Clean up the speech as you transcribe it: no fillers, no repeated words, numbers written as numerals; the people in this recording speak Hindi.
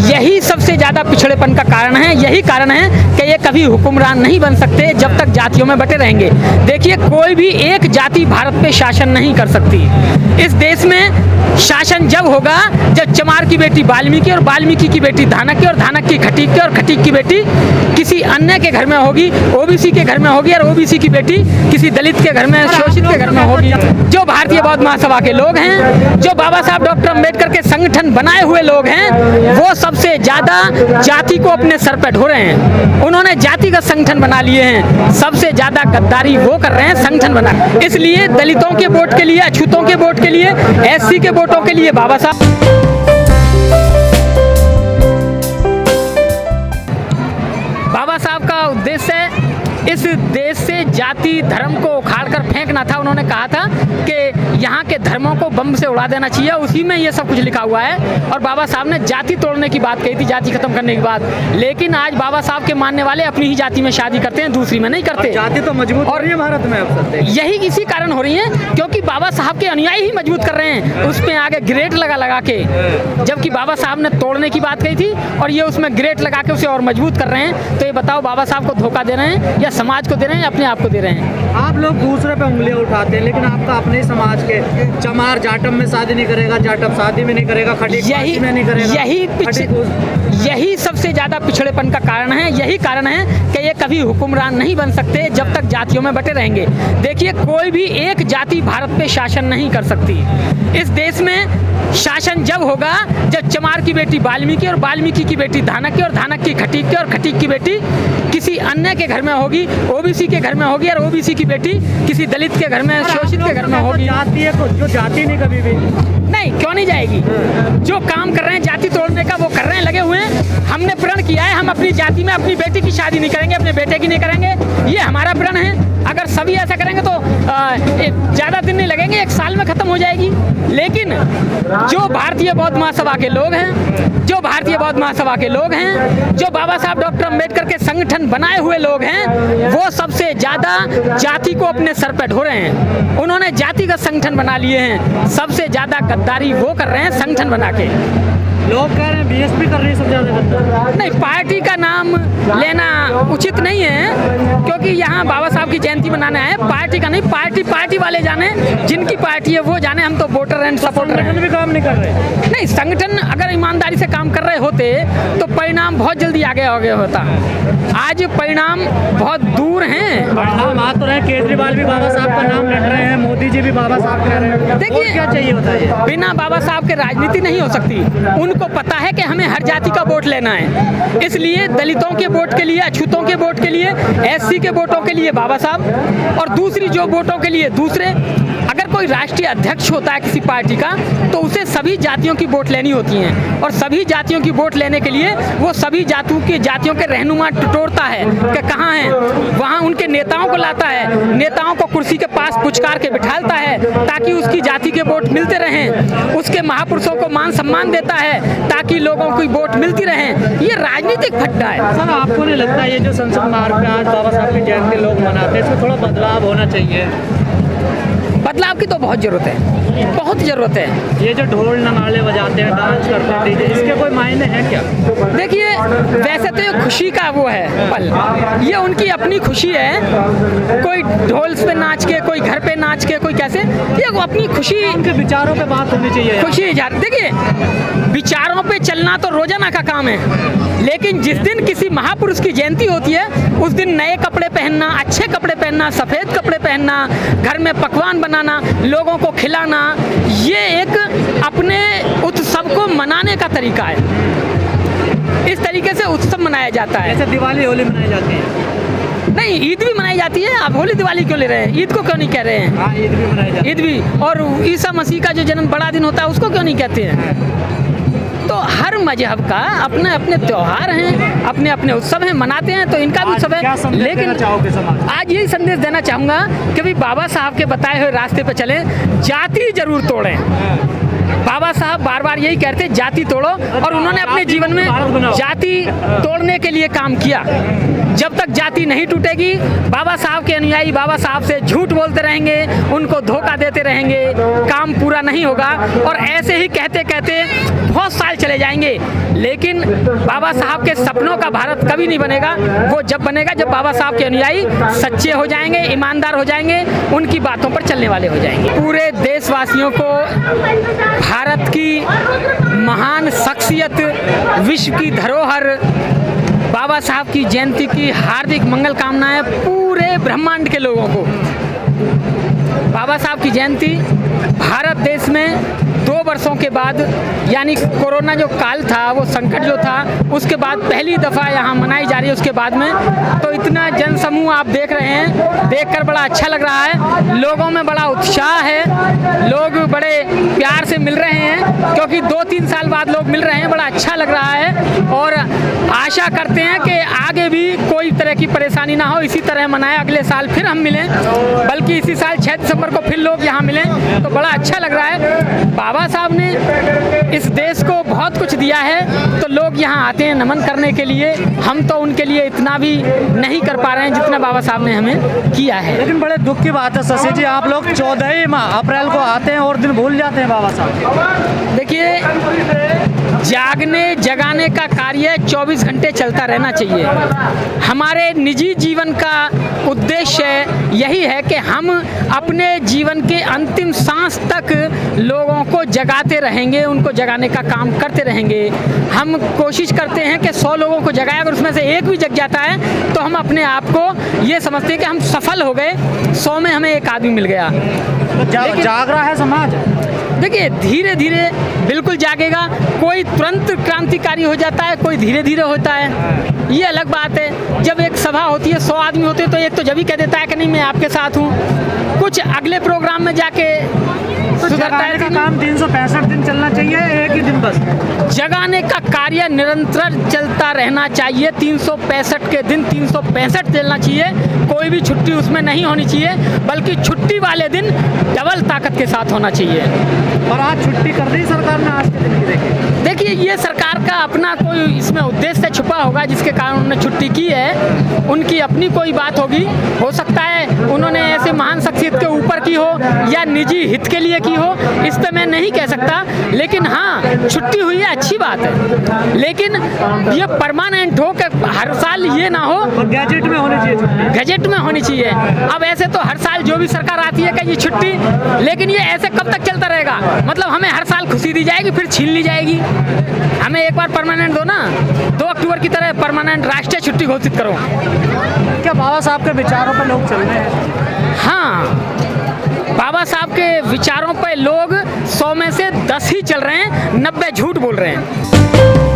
यही सबसे ज़्यादा पिछड़ेपन का कारण है। यही कारण है कि ये कभी हुक्मरान नहीं बन सकते जब तक जातियों में बटे रहेंगे। देखिए, कोई भी एक जाति भारत पे शासन नहीं कर सकती। इस देश में शासन जब होगा जब चमार की बेटी वाल्मीकि और वाल्मीकि की बेटी धानक की और धानक की खटीक की और खटीक की बेटी किसी अन्य के घर में होगी, ओबीसी के घर में होगी, और ओबीसी की बेटी किसी दलित के घर में, शोषित के घर में होगी। जो भारतीय बौद्ध महासभा के लोग हैं, जो बाबा साहब डॉक्टर अम्बेडकर के संगठन बनाए हुए लोग हैं, वो सबसे ज्यादा जाति को अपने सर पे ढो रहे हैं। उन्होंने जातिगत संगठन बना लिए हैं। सबसे ज्यादा गद्दारी वो कर रहे हैं संगठन बना। इसलिए दलितों के वोट के लिए, अछूतों के वोट के लिए, एससी के वोटों के लिए बाबा साहब का उद्देश्य इस देश से जाति धर्म को उखाड़कर फेंकना था। उन्होंने कहा था कि यहाँ के धर्मों को बम से उड़ा देना चाहिए, उसी में ये सब कुछ लिखा हुआ है। और बाबा साहब ने जाति तोड़ने की बात कही थी, जाति खत्म करने की बात। लेकिन आज बाबा साहब के मानने वाले अपनी ही जाति में शादी करते हैं, दूसरी में नहीं करते। जाति तो मजबूत हो रही है भारत में अब। यही इसी कारण हो रही है क्योंकि बाबा साहब के अनुयायी ही मजबूत कर रहे हैं, उसमें आगे ग्रेट लगा के। जबकि बाबा साहब ने तोड़ने की बात कही थी और ये उसमें ग्रेट लगा के उसे और मजबूत कर रहे हैं। तो ये बताओ, बाबा साहब को धोखा दे रहे हैं या समाज को दे रहे हैं या अपने आप को दे रहे हैं? आप लोग दूसरे पे उंगलियां उठाते हैं, लेकिन आपका अपने ही समाज के चमार जाटम में शादी नहीं करेगा, जाटम शादी में नहीं करेगा, खटीक में नहीं करेगा। यही सबसे ज्यादा पिछड़ेपन का कारण है। यही कारण है कि ये कभी हुक्मरान नहीं बन सकते जब तक जातियों में बटे रहेंगे। देखिए, कोई भी एक जाति भारत पे शासन नहीं कर सकती। इस देश में शासन जब होगा जब चमार की बेटी वाल्मीकि और वाल्मीकि की बेटी धानक की और धानक की खटीक की और खटीक की बेटी किसी अन्य के घर में होगी, ओबीसी के घर में होगी, और ओबीसी की बेटी किसी दलित के घर में, शोषित के घर में होगी। जाति है जो जाति नहीं कभी भी नहीं, क्यों नहीं जाएगी? जो काम कर रहे हैं जाति तोड़ने का वो कर रहे हैं, लगे हुए हैं। हमने प्रण किया है, हम अपनी जाति में अपनी बेटी की शादी नहीं करेंगे, अपने बेटे की नहीं करेंगे। ये हमारा प्रण है। अगर सभी ऐसा करेंगे तो ज़्यादा दिन नहीं लगेंगे, 1 साल में ख़त्म हो जाएगी। लेकिन जो भारतीय बौद्ध महासभा के लोग हैं, जो भारतीय बौद्ध महासभा के लोग हैं, जो बाबा साहब डॉक्टर अम्बेडकर के संगठन बनाए हुए लोग हैं, वो सबसे ज़्यादा जाति को अपने सर पे ढो रहे हैं। उन्होंने जातिगत संगठन बना लिए हैं। सबसे ज़्यादा गद्दारी वो कर रहे हैं संगठन बना के। लोग कह रहे हैं बीएसपी कर रही है सबसे ज्यादा। नहीं, पार्टी का नाम लेना उचित नहीं है क्योंकि यहाँ बाबा साहब की जयंती मनाना है। पार्टी का नहीं, पार्टी वाले जाने, जिनकी पार्टी है वो जाने। हम तो वोटर एंड सपोर्टर हैं। भी काम नहीं कर रहे। नहीं, संगठन अगर ईमानदारी से काम कर रहे होते तो परिणाम बहुत जल्दी आगे हो गया होता। आज परिणाम बहुत दूर हैं। परिणाम आ तो रहे। केजरीवाल भी बाबा साहब का नाम लड़ रहे हैं, मोदी जी भी बाबा साहब कह रहे हैं। देखिए, क्या चाहिए होता है? बिना बाबा साहब के राजनीति नहीं हो सकती। उनको पता है कि हमें हर जाति का वोट लेना है, इसलिए दलितों के वोट के लिए, अछूतों के वोट के लिए, एससी के वोटों के लिए बाबा साहब, और दूसरी जो वोटों के लिए दूसरे। अगर कोई राष्ट्रीय अध्यक्ष होता है किसी पार्टी का तो उसे सभी जातियों की वोट लेनी होती हैं, और सभी जातियों की वोट लेने के लिए वो सभी जातियों के रहनुमा टटोरता है कि कहाँ हैं, वहाँ उनके नेताओं को लाता है, नेताओं को कुर्सी के पास पुचकार के बिठालता है ताकि उसकी जाति के वोट मिलते रहें, उसके महापुरुषों को मान सम्मान देता है ताकि लोगों की वोट मिलती रहे। ये राजनीतिक फट्टा है। सर, आपको नहीं लगता ये जो संसद मार्ग पे आज बाबा साहब की जयंती लोग मनाते हैं, इसमें थोड़ा बदलाव होना चाहिए? बदलाव की तो बहुत ज़रूरत है, बहुत ज़रूरत है। ये जो ढोल नगाड़े बजाते हैं, डांस करते हैं डीजे, इसके कोई मायने हैं क्या? देखिए, वैसे तो ये खुशी का वो है पल, ये उनकी अपनी खुशी है। कोई ढोल पे नाच के, कोई घर पे नाच के, कोई कैसे, ये वो अपनी खुशी। उनके विचारों पे बात होनी चाहिए, खुशी इजहार। देखिए, विचारों पे चलना तो रोजाना का काम है, लेकिन जिस दिन किसी महापुरुष की जयंती होती है उस दिन नए कपड़े पहनना, अच्छे कपड़े पहनना, सफ़ेद कपड़े पहनना, घर में पकवान बनाना, लोगों को खिलाना, ये एक अपने उत्सव को मनाने का तरीका है। इस तरीके से उत्सव मनाया जाता है। जैसे दिवाली होली मनाई जाती है। नहीं, ईद भी मनाई जाती है। आप होली दिवाली क्यों ले रहे हैं? ईद को क्यों नहीं कह रहे हैं? हाँ, ईद भी मनाई जाती है। ईद भी, और ईसा मसीह का जो जन्म बड़ा दिन होता है उसको क्यों नहीं कहते हैं? तो हर मजहब का अपने अपने त्यौहार हैं, अपने अपने उत्सव हैं, मनाते हैं, तो इनका भी उत्सव है। लेकिन आज यही संदेश देना चाहूँगा कि भी बाबा साहब के बताए हुए रास्ते पर चलें, जाति जरूर तोड़ें, बाबा साहब बार बार यही कहते जाति तोड़ो, और उन्होंने अपने जीवन में जाति तोड़ने के लिए काम किया। जब तक जाति नहीं टूटेगी, बाबा साहब के अनुयायी बाबा साहब से झूठ बोलते रहेंगे, उनको धोखा देते रहेंगे, काम पूरा नहीं होगा। और ऐसे ही कहते कहते बहुत साल चले जाएंगे, लेकिन बाबा साहब के सपनों का भारत कभी नहीं बनेगा। वो जब बनेगा जब बाबा साहब के अनुयायी सच्चे हो जाएंगे, ईमानदार हो जाएंगे, उनकी बातों पर चलने वाले हो जाएंगे। पूरे देशवासियों को भारत की महान शख्सियत, विश्व की धरोहर बाबा साहब की जयंती की हार्दिक मंगल कामनाएं पूरे ब्रह्मांड के लोगों को। बाबा साहब की जयंती भारत देश में 2 वर्षों के बाद, यानी कोरोना जो काल था, वो संकट जो था, उसके बाद पहली दफ़ा यहाँ मनाई जा रही है। उसके बाद में तो इतना जनसमूह आप देख रहे हैं, देखकर बड़ा अच्छा लग रहा है। लोगों में बड़ा उत्साह है, लोग बड़े प्यार से मिल रहे हैं, क्योंकि 2-3 साल बाद लोग मिल रहे हैं, बड़ा अच्छा लग रहा है। और आशा करते हैं कि आगे भी कोई तरह की परेशानी ना हो, इसी तरह मनाएं, अगले साल फिर हम मिलें, बल्कि इसी साल 6 दिसंबर को फिर लोग यहाँ मिलें, तो बड़ा अच्छा लग रहा है। बाबा साहब ने इस देश को बहुत कुछ दिया है, तो लोग यहाँ आते हैं नमन करने के लिए। हम तो उनके लिए इतना भी नहीं कर पा रहे हैं जितना बाबा साहब ने हमें किया है। लेकिन बड़े दुख की बात है शशि जी, आप लोग 14 अप्रैल को आते हैं और दिन भूल जाते हैं बाबा साहब। देखिए, जागने जगाने का कार्य 24 घंटे चलता रहना चाहिए। हमारे निजी जीवन का उद्देश्य यही है कि हम अपने जीवन के अंतिम सांस तक लोगों को जगाते रहेंगे, उनको जगाने का काम करते रहेंगे। हम कोशिश करते हैं कि 100 लोगों को जगाएं, अगर उसमें से एक भी जग जाता है तो हम अपने आप को ये समझते हैं कि हम सफल हो गए, 100 में हमें एक आदमी मिल गया। तो जाग रहा है समाज। देखिए, धीरे धीरे बिल्कुल जागेगा। कोई तुरंत क्रांतिकारी हो जाता है, कोई धीरे धीरे होता है, ये अलग बात है। जब एक सभा होती है, 100 आदमी होते हैं, तो एक तो जब ही कह देता है कि नहीं मैं आपके साथ हूँ, कुछ अगले प्रोग्राम में जाके सुधरता है। का काम 365 दिन चलना चाहिए, एक ही दिन बस? जगाने का कार्य निरंतर चलता रहना चाहिए। 365 के दिन 365 चलना चाहिए, कोई भी छुट्टी उसमें नहीं होनी चाहिए, बल्कि छुट्टी वाले दिन डबल ताकत के साथ होना चाहिए। और आज छुट्टी कर दी सरकार ने आज के दिन की। देखिए, ये सरकार का अपना कोई इसमें उद्देश्य छुपा होगा जिसके कारण उन्होंने छुट्टी की है। उनकी अपनी कोई बात होगी, हो सकता है उन्होंने ऐसे महान शख्सियत के ऊपर की हो या निजी हित के लिए की हो, इस पे मैं नहीं कह सकता। लेकिन हाँ, छुट्टी हुई है, अच्छी बात है, लेकिन ये परमानेंट हो कि हर साल ये ना हो। गैजेट में होनी चाहिए छुट्टी, गैजेट में होनी चाहिए। अब ऐसे तो हर साल जो भी सरकार आती है कि ये छुट्टी, लेकिन ये ऐसे कब तक चलता रहेगा? मतलब हमें हर साल खुशी दी जाएगी फिर छीन ली जाएगी। हमें एक बार परमानेंट दो ना, 2 अक्टूबर की तरह परमानेंट राष्ट्रीय छुट्टी घोषित करो। क्या बाबा साहब के विचारों पर लोग चल रहे हैं? हाँ, बाबा साहब के विचारों पर लोग 100 में से 10 ही चल रहे हैं, 90 झूठ बोल रहे हैं।